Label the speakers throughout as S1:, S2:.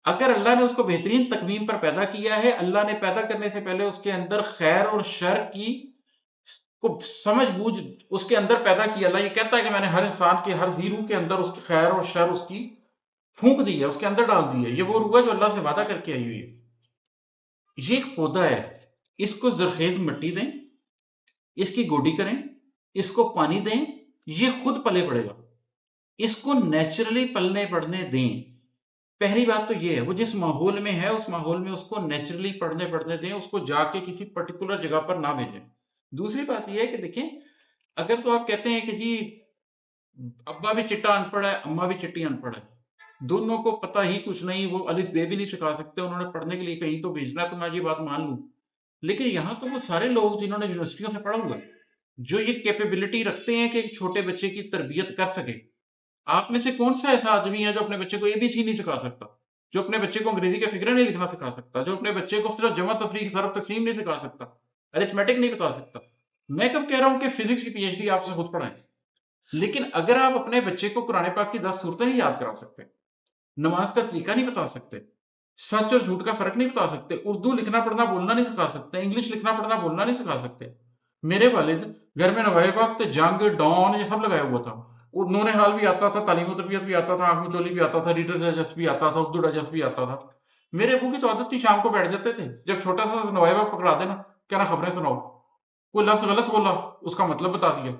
S1: اگر اللہ نے اس کو بہترین تکوین پر پیدا کیا ہے، اللہ نے پیدا کرنے سے پہلے اس کے اندر خیر اور شر کی کو سمجھ بوجھ اس کے اندر پیدا کیا. اللہ یہ کہتا ہے کہ میں نے ہر انسان کے ہر زیرو کے اندر اس کی خیر اور شر اس کی پھونک دی ہے، اس کے اندر ڈال دی ہے. یہ وہ روح ہے جو اللہ سے وعدہ کر کے آئی ہوئی ہے. یہ ایک پودا ہے، اس کو زرخیز مٹی دیں، اس کی گوڈی کریں، اس کو پانی دیں، یہ خود پلے پڑے گا. اس کو نیچرلی پلنے پڑنے دیں. پہلی بات تو یہ ہے، وہ جس ماحول میں ہے اس ماحول میں اس کو نیچرلی پڑھنے دیں، اس کو جا کے کسی پرٹیکولر جگہ پر نہ بھیجیں. دوسری بات یہ ہے کہ دیکھیں، اگر تو آپ کہتے ہیں کہ جی ابا بھی چٹا ان پڑھ ہے، اماں بھی چٹی ان پڑھ ہے، دونوں کو پتہ ہی کچھ نہیں، وہ الف بے بھی نہیں سکھا سکتے، انہوں نے پڑھنے کے لیے کہیں تو بھیجنا ہے، تو میں یہ بات مان لوں. لیکن یہاں تو وہ سارے لوگ جنہوں نے یونیورسٹیوں سے پڑھا ہوا ہے، جو یہ کیپیبلٹی رکھتے ہیں کہ ایک چھوٹے بچے کی تربیت کر سکے. آپ میں سے کون سا ایسا آدمی ہے جو اپنے بچے کو اے بی سی نہیں سکھا سکتا، جو اپنے بچے کو انگریزی کے فگرے نہیں لکھنا سکھا سکتا، جو اپنے بچے کو صرف جمع تفریق ضرب تقسیم نہیں سکھا سکتا، ارتھمیٹک نہیں بتا سکتا؟ میں کب کہہ رہا ہوں کہ فزکس کی پی ایچ ڈی آپ سے خود پڑھائیں. لیکن اگر آپ اپنے بچے کو قرآن پاک کی 10 صورتیں ہی یاد کرا سکتے، نماز کا طریقہ نہیں بتا سکتے، سچ اور جھوٹ کا فرق نہیں بتا سکتے، اردو لکھنا پڑھنا بولنا نہیں سکھا سکتے، انگلش لکھنا پڑھنا بولنا نہیں سکھا سکتے. میرے والد گھر میں نوائے وقت جنگ ڈان یہ سب لگایا ہوا تھا. انہوں نے حال بھی آتا تھا، تعلیم و تربیت بھی آتا تھا، آنکھ میں چولی بھی آتا تھا، ریڈر ڈائجسٹ بھی آتا تھا، اردو ڈائجسٹ بھی آتا تھا. میرے ابو کی تو عادت تھی شام کو بیٹھ جاتے تھے، جب چھوٹا سا نوائے وقت پکڑا دینا، کیا نا خبریں سناؤ، کوئی لفظ غلط بولا اس کا مطلب بتا دیا.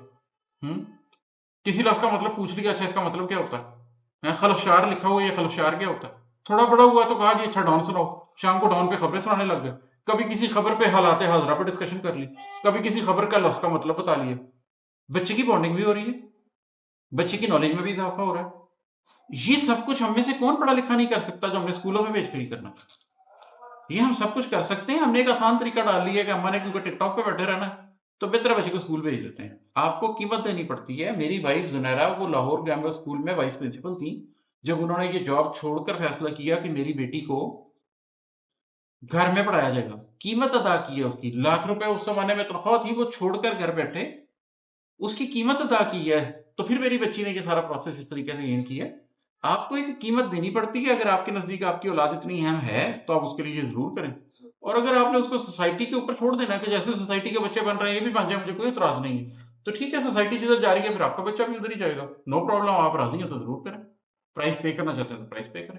S1: کسی لفظ کا مطلب پوچھ لیا، اچھا اس کا مطلب کیا ہوتا ہے، خلفشار لکھا ہوا، یہ خلفشار کیا ہوتا ہے. تھوڑا بڑا ہوا تو کہا جی اچھا ڈان سناؤ، شام کو ڈان پہ خبریں سنانے لگ گئے. کبھی کسی خبر پہ حالات حاضرہ پہ ڈسکشن کر لی، کبھی کسی خبر کا لفظ کا مطلب بتا لیا. بچے کی بانڈنگ بھی ہو رہی ہے، بچے کی نالج میں بھی اضافہ ہو رہا ہے. یہ سب کچھ ہم میں سے کون پڑھا لکھا نہیں کر سکتا جو ہم نے اسکولوں میں بھیج کر ہی کرنا؟ یہ ہم سب کچھ کر سکتے ہیں. ہم نے ایک آسان طریقہ ڈال لیا ہے کہ ہم نے کیونکہ ٹک ٹاک پہ بیٹھے رہنا ہے تو بہتر ہے بچے کو اسکول بھیج دیتے ہیں. آپ کو قیمت دینی پڑتی ہے. میری وائف زنیرہ وہ لاہور گرامر اسکول میں وائس پرنسپل تھیں. جب انہوں نے یہ جاب چھوڑ کر فیصلہ کیا کہ میری بیٹی کو گھر میں پڑھایا جائے گا، قیمت ادا کی ہے اس کی. ₹1,00,000 اس زمانے میں تنخواہ تھی، وہ چھوڑ کر گھر بیٹھے اس کی قیمت ادا کی ہے. تو پھر میری بچی نے یہ سارا پروسیس اس طریقے سے گین کیا. آپ کو ایک قیمت دینی پڑتی ہے. اگر آپ کے نزدیک آپ کی اولاد اتنی اہم ہے تو آپ اس کے لیے یہ ضرور کریں. اور اگر آپ نے اس کو سوسائٹی کے اوپر چھوڑ دینا کہ جیسے سوسائٹی کے بچے بن رہے ہیں یہ بھی بن جائیں، مجھے کوئی اعتراض نہیں ہے، تو ٹھیک ہے، سوسائٹی جدھر جا رہی ہے پھر آپ کا بچہ بھی ادھر ہی جائے گا، نو پرابلم. آپ راضی ہیں تو ضرور کریں، پرائز پے کرنا چاہتے ہیں تو پرائز پے کریں.